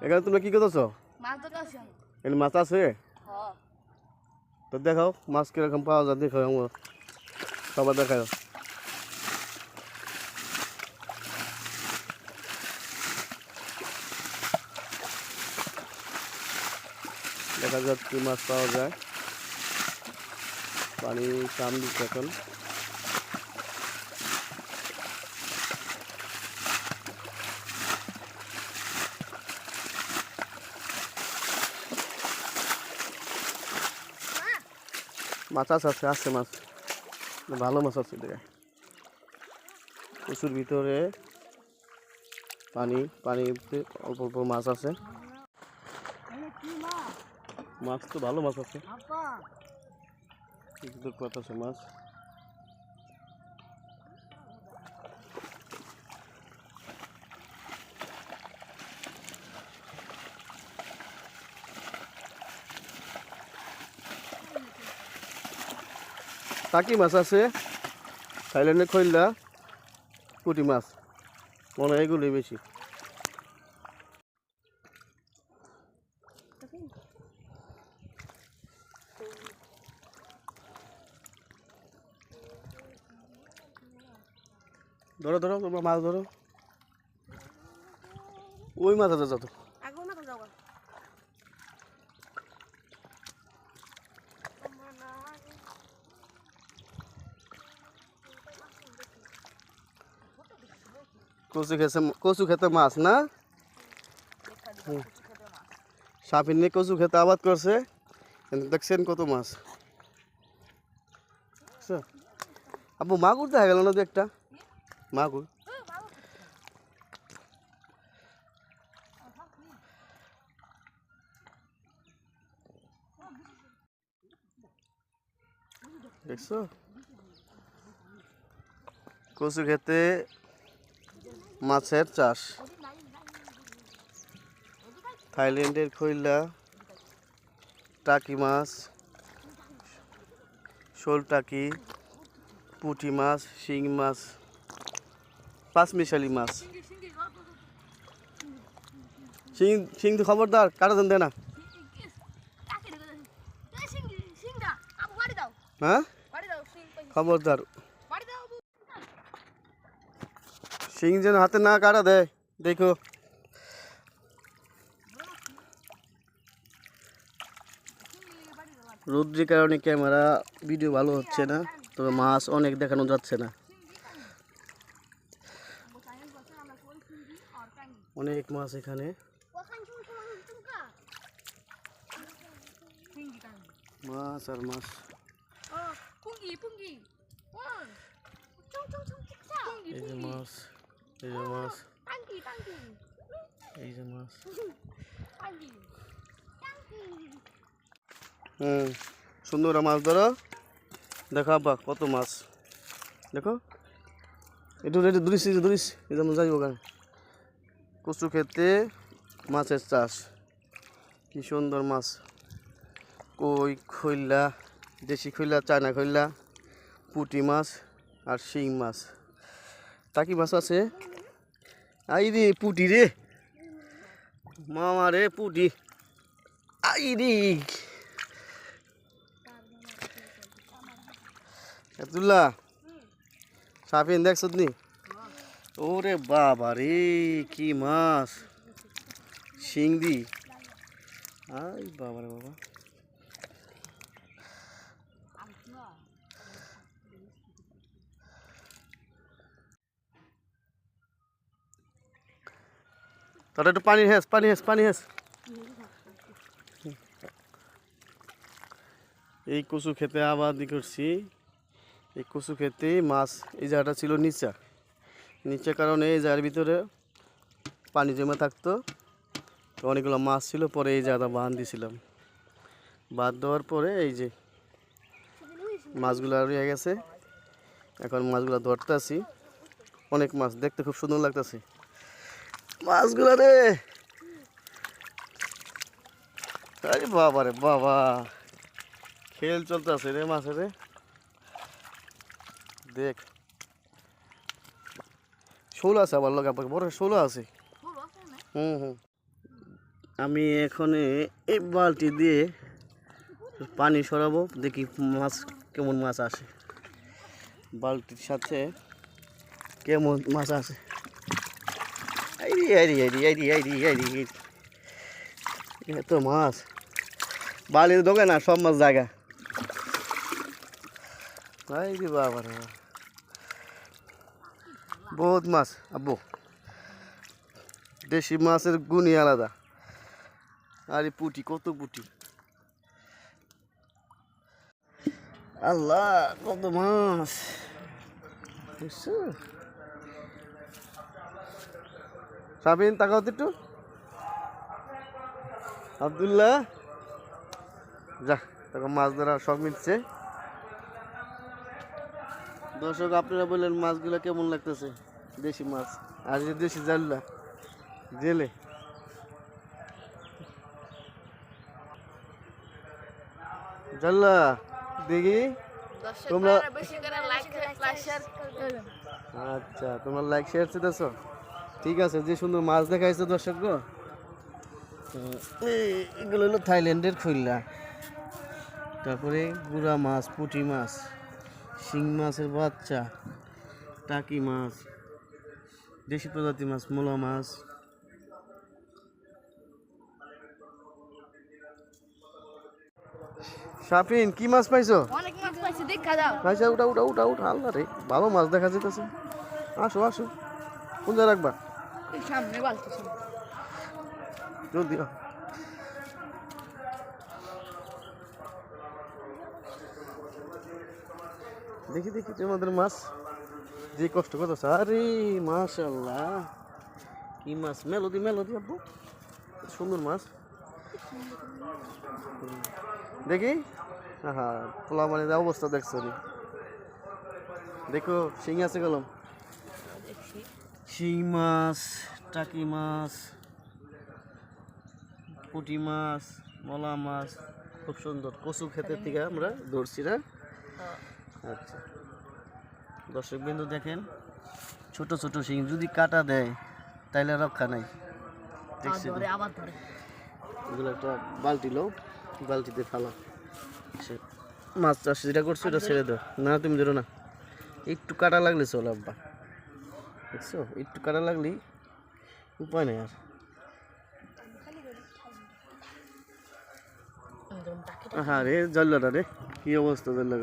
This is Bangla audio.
এখানে তোমরা কি করতেছো? এখানে মাছ আছে? তো দেখাও মাছ কিরকম পাওয়া যায়, দেখাও আমার সবার দেখাও। দেখা যাক কি মাছ পাওয়া যায়। পানি টান দিচ্ছে এখন। মাছ আছে, আসছে মাছ, ভালো মাছ আছে দেখে। প্রচুর ভিতরে পানিতে অল্প অল্প মাছ আছে। মাছ তো ভালো মাছ আছে, কত আছে মাছ। টাকি মাছ আছে, থাইল্যান্ডে খইলা, পুঁটি মাছ, মনে হয় এগুলোই বেশি। ধরো ধরো তোমরা মাছ ধরো, ওই মাছ আছে যত। কচু খেতে মাছ না, সাপিন নিয়ে কচু খেতে আবাদ করছে, দেখছেন কত মাছ। আব্বু মাগুর দেখা গেল না, দু একটা মাগুর। দেখছো কচু খেতে মাছের চাষ। থাইল্যান্ডের খইলা, টাকি মাছ, শোল টাকি, পুঁটি মাছ, শিং মাছ, পাঁচমিশালি মাছ। শিং তো খবরদার কাটা দেন দেয় না। হ্যাঁ খবরদার, শিং যেন হাতে না কাটা দেয়, দেখো। রোদ্রের কারণে ক্যামেরা ভিডিও ভালো হচ্ছে না, তবে মাছ অনেক দেখানো যাচ্ছে না। অনেক মাছ এখানে, মাছ আর মাছ। এই যে মাছ, এই যে মাছ, এই যে মাছ। সুন্দর মাছ ধরো, দেখো আব্বা কত মাছ, দেখো একটু একটু দূরিস দূরিস, যেমন যাইব গান। কচু খেতে মাছের চাষ, কি সুন্দর মাছ। কই, খইলা, দেশি খইলা, চায়না খইলা, পুঁটি মাছ আর শিং মাছ। টাকি মাছ আছে। আই রে পুঁটি রে, মামা রে পুঁটি, আই রে আব্দুল্লাহ, সাফিন দেখছ নি? ওরে বাবা রে, কি মাছ, শিংদি, আই বাবা রে বাবা। তোরা একটু পানি হেস, পানি হেস, পানি হেস। এই কচু খেতে আবাদি করছি। এই কচু খেতে মাছ, এই জায়গাটা ছিল নিচা, নিচে কারণে এই জায়গার ভিতরে পানি জমে থাকতো, অনেকগুলো মাছ ছিল। পরে এই জায়গাটা বাঁধ দিয়েছিলাম, বাঁধ দেওয়ার পরে এই যে মাছগুলো রয়ে গেছে। এখন মাছগুলো ধরতে আসি, অনেক মাছ, দেখতে খুব সুন্দর লাগতেছে মাছগুলো রে। আরে বাবা রে বাবা, খেল চলতেছে রে মাছের রে, দেখ শোল আছে আবার লগা বড় শোল আছে। হুম হুম। আমি এখন এই বালতি দিয়ে পানি সরাবো, দেখি মাছ কেমন মাছ আসে, বালতির সাথে কেমন মাছ আসে। এত মাছ বালির দোকান না, সব মাছ জায়গা। বাবা রে, বহুত মাছ আব্বু, দেশি মাছের গুণই আলাদা। আরে পুটি, কত পুটি, আল্লাহ কত মাছ। সাবিন তাকাও তো একটু, আব্দুল্লাহ যা, তাকে মাছ ধরা সব মিটছে। দর্শক আপনারা বললেন মাছগুলো কেমন লাগতেছে, দেশি মাছ আর যে দেশি জাল্লা জেলে। জাল্লা দেখি তোমরা, আচ্ছা তোমরা লাইক শেয়ার দিতেছ, ঠিক আছে। যে সুন্দর মাছ দেখাইছে দর্শক গো, এগুলো হলো থাইল্যান্ডের খৈল্লা, তারপরে গুড়া মাছ, পুঁটি মাছ, শিং মাছের বাচ্চা, টাকি মাছ, দেশি প্রজাতি মাছ, মোলা মাছ। শাফিন কি মাছ পাইছো? অনেক মাছ পাইছি, দেখা দাও। আচ্ছা উঠা উঠা উঠা উঠা, আল্লাহ রে ভালো মাছ দেখা যেতেছে। আসো আসো, কোন জায়গায় রাখবা? এই সামনে বালতি সামনে। জলদি দেখি দেখি তোমাদের মাছ, যে কষ্ট করতেছে। আরে মাশাআল্লাহ, কি মাছ, মেলোদি মেলোদি আব্বু, সুন্দর মাছ। দেখি, হ্যাঁ পোলা মানে অবস্থা দেখছো নি, দেখো শিং আছে কলম, শিং মাছ, টাকি মাছ, পুঁটি মাছ, মলা মাছ, খুব সুন্দর। কচু ক্ষেতের থেকে আমরা ধরছি না। আচ্ছা দর্শক বিন্দু দেখেন, ছোট ছোট শিং, যদি কাটা দেয় তাইলে রক্ষা নাই। দেখছি এগুলো একটা বালতি লো, বালতিতে ফালা। মাছ চাষ যেটা করছো এটা ছেড়ে দাও, না তুমি ধরো না, একটু কাটা লাগলে চলো আব্বা, দেখছো একটু কাটা লাগলেই উপায় নেই আর। হ্যাঁ রে জল্লাটা রে, কি অবস্থা জল্লা।